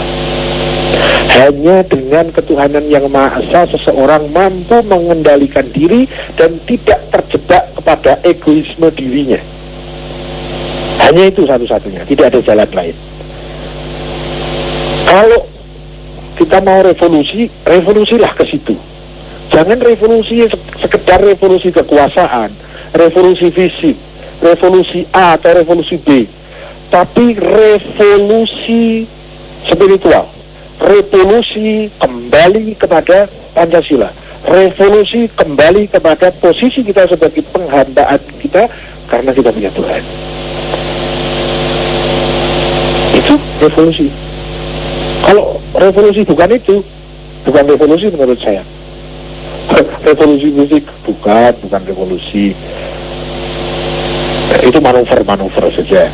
Hanya dengan ketuhanan yang Maha Esa seseorang mampu mengendalikan diri dan tidak terjebak kepada egoisme dirinya. Hanya itu satu-satunya, tidak ada jalan lain. Kalau kita mau revolusi, revolusilah ke situ. Jangan revolusi sekedar revolusi kekuasaan, revolusi fisik, revolusi A atau revolusi B, tapi revolusi spiritual, revolusi kembali kepada Pancasila, revolusi kembali kepada posisi kita sebagai penghambaan kita karena kita punya Tuhan. Itu revolusi. Kalau revolusi bukan itu, bukan revolusi menurut saya. Revolusi musik bukan revolusi. Itu manuver saja.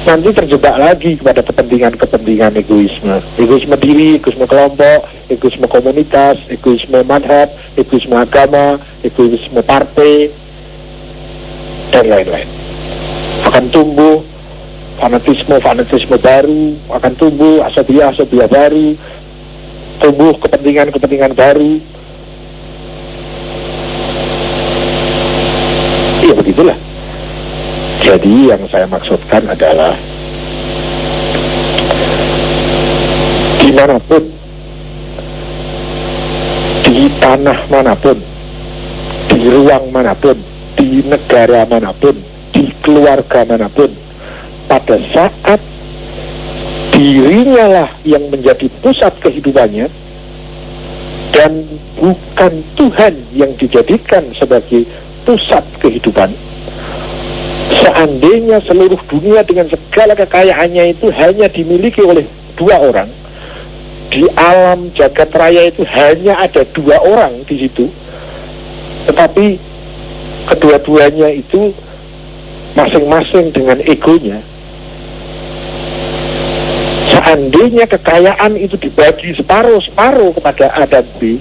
Nanti terjebak lagi kepada kepentingan egoisme. Egoisme diri, egoisme kelompok, egoisme komunitas, egoisme madhab, egoisme agama, egoisme partai, dan lain-lain. Akan tumbuh fanatisme baru, akan tumbuh asobiah baru, tumbuh kepentingan baru. Ya begitulah. Jadi yang saya maksudkan adalah dimanapun, di tanah manapun, di ruang manapun, di negara manapun, di keluarga manapun, pada saat dirinya lah yang menjadi pusat kehidupannya dan bukan Tuhan yang dijadikan sebagai pusat kehidupan, seandainya seluruh dunia dengan segala kekayaannya itu hanya dimiliki oleh dua orang, di alam jagat raya itu hanya ada dua orang di situ, tetapi kedua-duanya itu masing-masing dengan egonya. Seandainya kekayaan itu dibagi separuh-separuh kepada A dan B,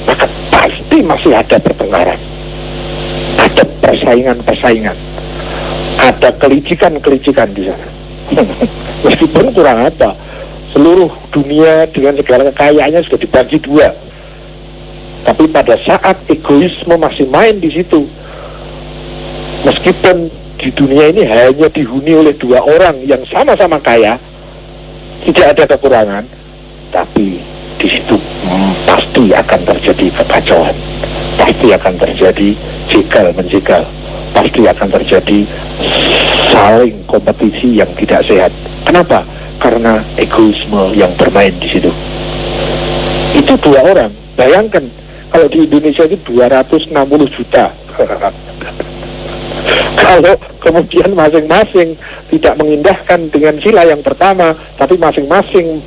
maka pasti masih ada pertengkaran, ada persaingan, ada kelicikan di sana. Meskipun kurang apa, seluruh dunia dengan segala kekayaannya sudah dibagi dua, tapi pada saat egoisme masih main di situ, meskipun di dunia ini hanya dihuni oleh dua orang yang sama-sama kaya, tidak ada kekurangan, tapi di situ pasti akan terjadi kekacauan, pasti akan terjadi jegal menjegal, pasti akan terjadi saling kompetisi yang tidak sehat. Kenapa? Karena egoisme yang bermain di situ. Itu dua orang. Bayangkan kalau di Indonesia itu 260 juta. Kalau kemudian masing-masing tidak mengindahkan dengan sila yang pertama, tapi masing-masing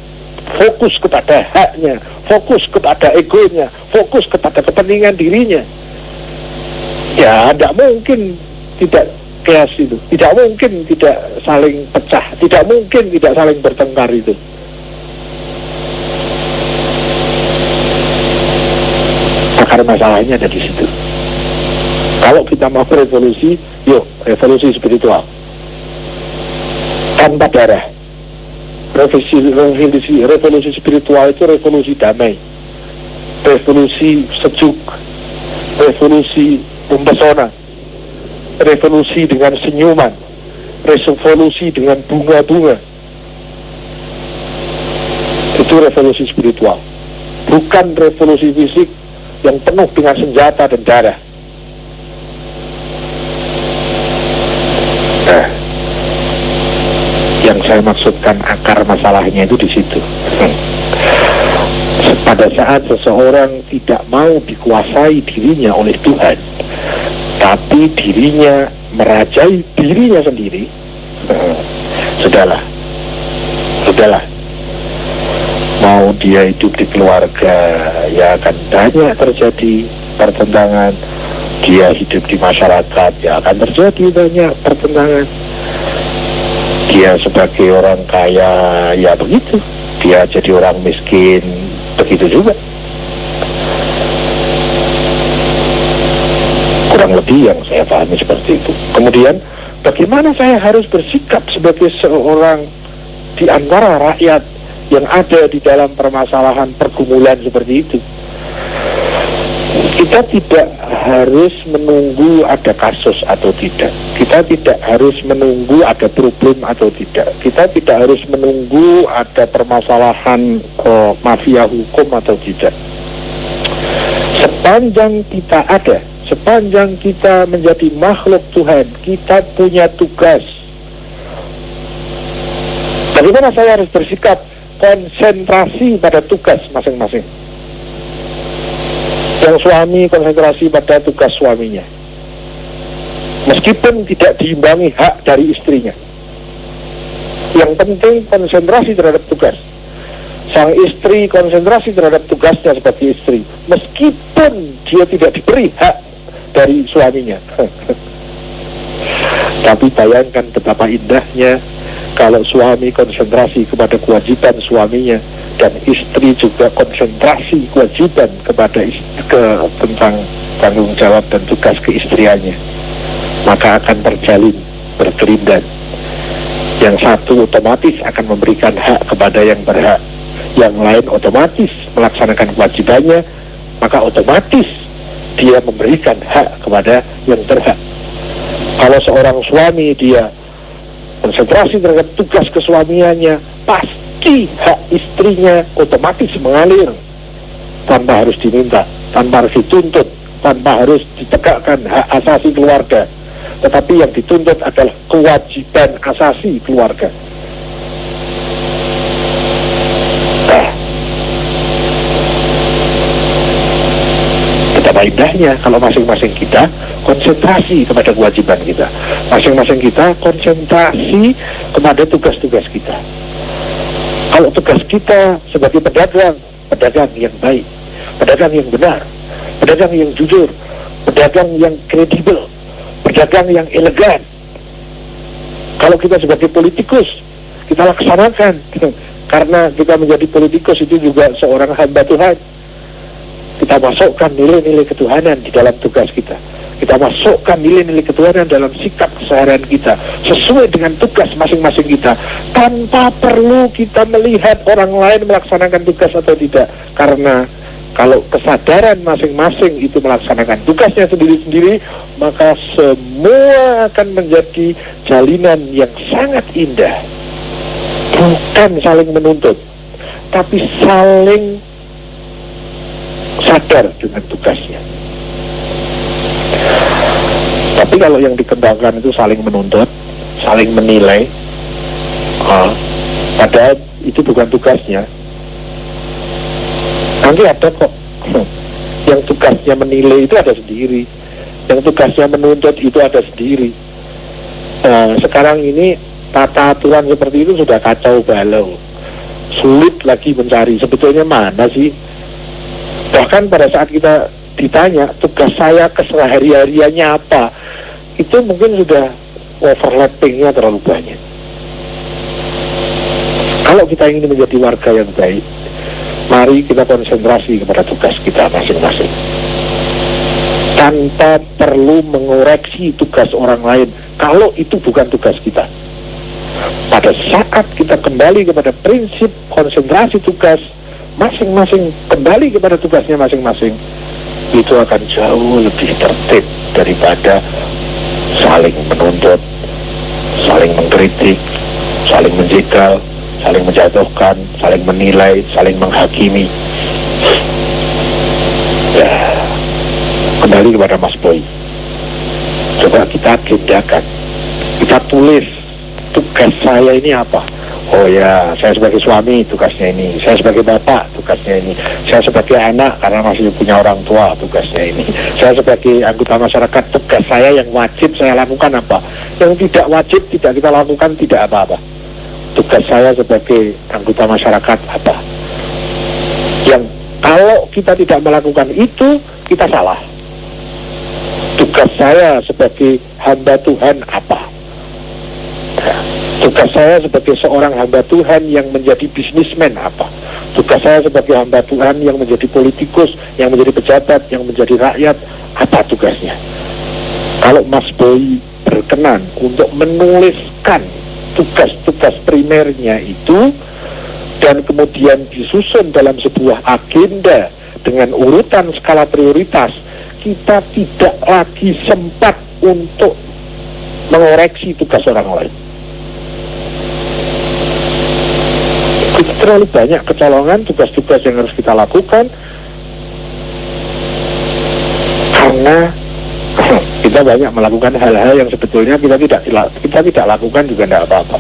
fokus kepada haknya, fokus kepada egonya, fokus kepada kepentingan dirinya, ya tidak mungkin tidak chaos itu, tidak mungkin tidak saling pecah, tidak mungkin tidak saling bertengkar itu. Akar masalahnya ada di situ. Kalau kita mau revolusi, yuk revolusi spiritual tanpa darah. Revolusi spiritual itu revolusi damai, revolusi sejuk, revolusi mempesona, revolusi dengan senyuman, revolusi dengan bunga-bunga. Itu revolusi spiritual, bukan revolusi fisik yang penuh dengan senjata dan darah. Nah, yang saya maksudkan akar masalahnya itu di situ. Pada saat seseorang tidak mau dikuasai dirinya oleh Tuhan, tapi dirinya merajai dirinya sendiri, sudahlah. Mau dia hidup di keluarga, ya akan banyak terjadi pertentangan. Dia hidup di masyarakat, ya akan terjadi banyak pertentangan. Dia sebagai orang kaya, ya begitu. Dia jadi orang miskin, begitu juga. Kurang lebih yang saya pahami seperti itu. Kemudian, bagaimana saya harus bersikap sebagai seorang di antara rakyat yang ada di dalam permasalahan pergumulan seperti itu? Kita tidak harus menunggu ada kasus atau tidak. Kita tidak harus menunggu ada problem atau tidak. Kita tidak harus menunggu ada permasalahan mafia hukum atau tidak. Sepanjang kita ada, sepanjang kita menjadi makhluk Tuhan, kita punya tugas. Bagaimana saya harus bersikap? Konsentrasi pada tugas masing-masing. Yang suami konsentrasi pada tugas suaminya, meskipun tidak diimbangi hak dari istrinya. Yang penting konsentrasi terhadap tugas. Sang istri konsentrasi terhadap tugasnya sebagai istri, meskipun dia tidak diberi hak dari suaminya. Tapi bayangkan betapa indahnya kalau suami konsentrasi kepada kewajiban suaminya, dan istri juga konsentrasi kewajiban kepada tentang tanggung jawab dan tugas keistriannya, maka akan terjalin berkelindan. Yang satu otomatis akan memberikan hak kepada yang berhak, yang lain otomatis melaksanakan kewajibannya, maka otomatis dia memberikan hak kepada yang berhak. Kalau seorang suami dia konsentrasi terhadap tugas kesuamiannya, pasti hak istrinya otomatis mengalir tanpa harus diminta, tanpa harus dituntut, tanpa harus ditegakkan hak asasi keluarga. Tetapi yang dituntut adalah kewajiban asasi keluarga. Betapa indahnya kalau masing-masing kita konsentrasi kepada kewajiban kita, masing-masing kita konsentrasi kepada tugas-tugas kita. Kalau tugas kita sebagai pedagang, pedagang yang baik, pedagang yang benar, pedagang yang jujur, pedagang yang kredibel, pedagang yang elegan. Kalau kita sebagai politikus, kita laksanakan. Karena kita menjadi politikus itu juga seorang hamba Tuhan. Kita masukkan nilai-nilai ketuhanan di dalam tugas kita. Kita masukkan nilai-nilai ketuhanan dalam sikap keseharian kita, sesuai dengan tugas masing-masing kita, tanpa perlu kita melihat orang lain melaksanakan tugas atau tidak, karena Kalau kesadaran masing-masing itu melaksanakan tugasnya sendiri-sendiri, maka semua akan menjadi jalinan yang sangat indah. Bukan saling menuntut, tapi saling sadar dengan tugasnya. Tapi kalau yang dikembangkan itu saling menuntut, saling menilai, padahal itu bukan tugasnya. Nanti ada kok yang tugasnya menilai itu ada sendiri, yang tugasnya menuntut itu ada sendiri. Sekarang ini tata aturan seperti itu sudah kacau balau, sulit lagi mencari sebetulnya mana sih. Bahkan pada saat kita ditanya tugas saya kesehari-hariannya apa, itu mungkin sudah overlappingnya terlalu banyak. Kalau kita ingin menjadi warga yang baik, mari kita konsentrasi kepada tugas kita masing-masing tanpa perlu mengoreksi tugas orang lain kalau itu bukan tugas kita. Pada saat kita kembali kepada prinsip konsentrasi tugas, masing-masing kembali kepada tugasnya masing-masing, itu akan jauh lebih tertib daripada saling menuntut, saling mengkritik, saling menjegal, saling menjatuhkan, saling menilai, saling menghakimi. Ya, kembali kepada Mas Boy. Coba kita agendakan, kita tulis tugas saya ini apa. Oh ya, saya sebagai suami tugasnya ini, saya sebagai bapak tugasnya ini, saya sebagai anak karena masih punya orang tua tugasnya ini, saya sebagai anggota masyarakat tugas saya yang wajib saya lakukan apa, yang tidak wajib tidak kita lakukan tidak apa-apa. Tugas saya sebagai anggota masyarakat apa, yang kalau kita tidak melakukan itu kita salah. Tugas saya sebagai hamba Tuhan apa, tugas saya sebagai seorang hamba Tuhan yang menjadi bisnismen apa, tugas saya sebagai hamba Tuhan yang menjadi politikus, yang menjadi pejabat, yang menjadi rakyat, apa tugasnya. Kalau Mas Boy berkenan untuk menuliskan tugas-tugas primernya itu dan kemudian disusun dalam sebuah agenda dengan urutan skala prioritas, kita tidak lagi sempat untuk mengoreksi tugas orang lain. Itu terlalu banyak kecolongan tugas-tugas yang harus kita lakukan karena kita banyak melakukan hal-hal yang sebetulnya kita tidak lakukan juga tidak apa-apa.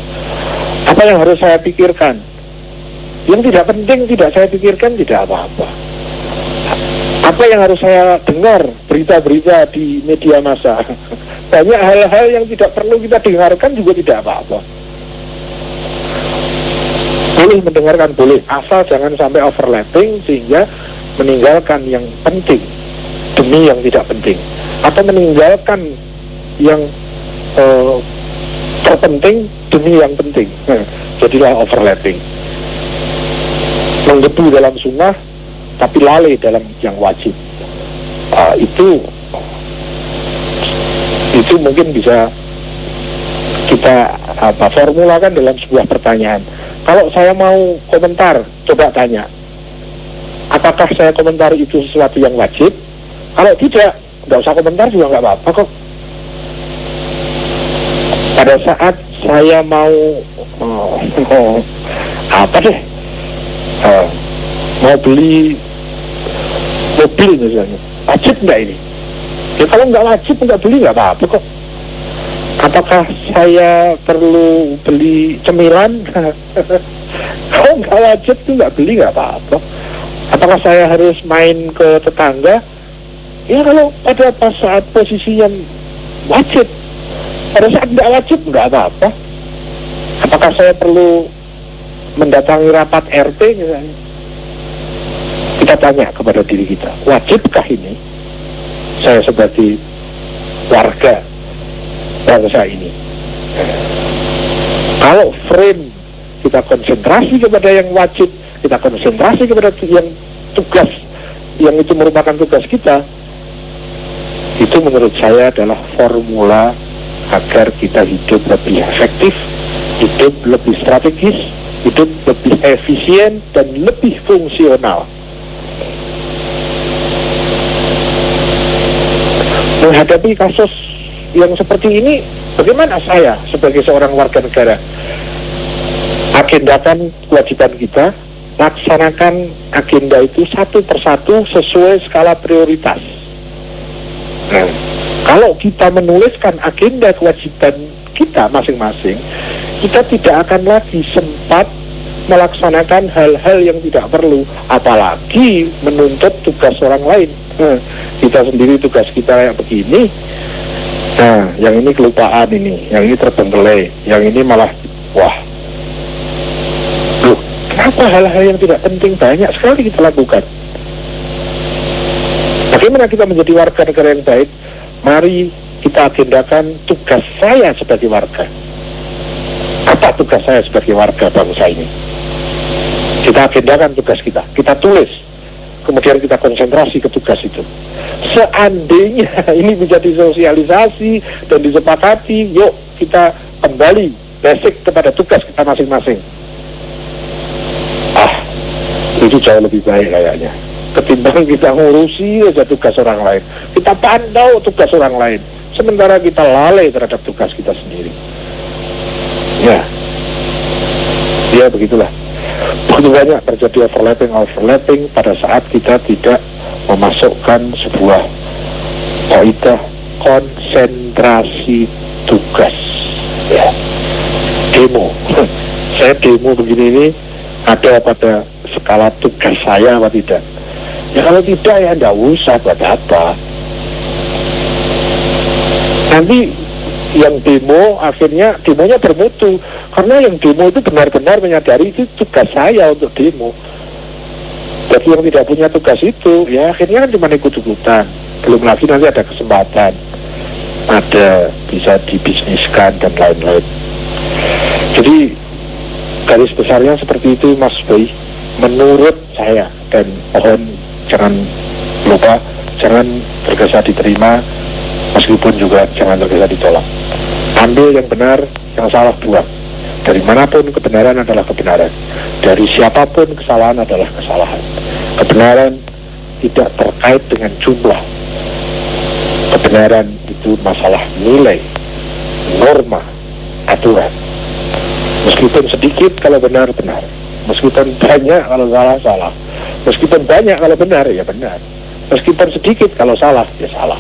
Apa yang harus saya pikirkan? Yang tidak penting tidak saya pikirkan tidak apa-apa. Apa yang harus saya dengar berita-berita di media massa? Banyak hal-hal yang tidak perlu kita dengarkan juga tidak apa-apa. Boleh mendengarkan, boleh, asal jangan sampai overlapping sehingga meninggalkan yang penting demi yang tidak penting, atau meninggalkan yang terpenting demi yang penting. Jadilah overlapping, menggebu dalam sunnah tapi lalai dalam yang wajib. Itu mungkin bisa kita formulakan dalam sebuah pertanyaan. Kalau saya mau komentar, coba tanya, apakah saya komentar itu sesuatu yang wajib? Kalau tidak, nggak usah komentar juga nggak apa-apa kok. Pada saat saya mau mau beli mobil misalnya, wajib nggak ini? Ya kalau nggak wajib nggak beli nggak apa-apa kok. Apakah saya perlu beli cemilan? Kalau nggak wajib tuh nggak beli nggak apa-apa. Apakah saya harus main ke tetangga? Ya kalau pada saat posisinya wajib. Pada saat nggak wajib nggak apa-apa. Apakah saya perlu mendatangi rapat RT misalnya? Kita tanya kepada diri kita, wajibkah ini saya sebagai warga bangsa ini? Kalau frame kita konsentrasi kepada yang wajib, kita konsentrasi kepada yang tugas, yang itu merupakan tugas kita, itu menurut saya adalah formula agar kita hidup lebih efektif, hidup lebih strategis, hidup lebih efisien dan lebih fungsional. menghadapi kasus yang seperti ini, bagaimana saya sebagai seorang warga negara agendakan kewajiban kita, laksanakan agenda itu satu persatu sesuai skala prioritas. Nah, kalau kita menuliskan agenda kewajiban kita masing-masing, kita tidak akan lagi sempat melaksanakan hal-hal yang tidak perlu, apalagi menuntut tugas orang lain. Kita sendiri tugas kita kayak begini, nah yang ini kelupaan ini, yang ini terbengkelai, yang ini malah wah, loh kenapa hal-hal yang tidak penting banyak sekali kita lakukan? Bagaimana kita menjadi warga negara yang baik? Mari kita agendakan tugas saya sebagai warga. Apa tugas saya sebagai warga bangsa ini? Kita agendakan tugas kita, kita tulis, kemudian kita konsentrasi ke tugas itu. Seandainya ini bisa disosialisasi dan disepakati, yuk kita kembali basic kepada tugas kita masing-masing. Itu jauh lebih baik kayaknya, ketimbang kita ngurusi aja tugas orang lain, kita pantau tugas orang lain, sementara kita lalai terhadap tugas kita sendiri. Ya begitulah. Begitu banyak terjadi overlapping pada saat kita tidak memasukkan sebuah kaidah konsentrasi tugas. Ya. Demo. Saya demo begini ini ada pada skala tugas saya apa tidak? Ya kalau tidak ya enggak usah, buat apa? Nanti yang demo akhirnya demonya bermutu, karena yang demo itu benar-benar menyadari itu tugas saya untuk demo. Bagi yang tidak punya tugas itu, ya akhirnya kan cuma ikut-ikutan. Belum lagi nanti ada kesempatan, ada bisa dibisniskan dan lain-lain. Jadi garis besarnya seperti itu Mas Boy, menurut saya, dan mohon jangan lupa, jangan tergesa diterima, meskipun juga jangan tergesa ditolak. Ambil yang benar, yang salah buang. Dari manapun kebenaran adalah kebenaran, dari siapapun kesalahan adalah kesalahan. Kebenaran tidak terkait dengan jumlah. Kebenaran itu masalah nilai, norma, aturan. Meskipun sedikit kalau benar, benar. Meskipun banyak kalau salah, salah. Meskipun banyak kalau benar, ya benar. Meskipun sedikit kalau salah, ya salah.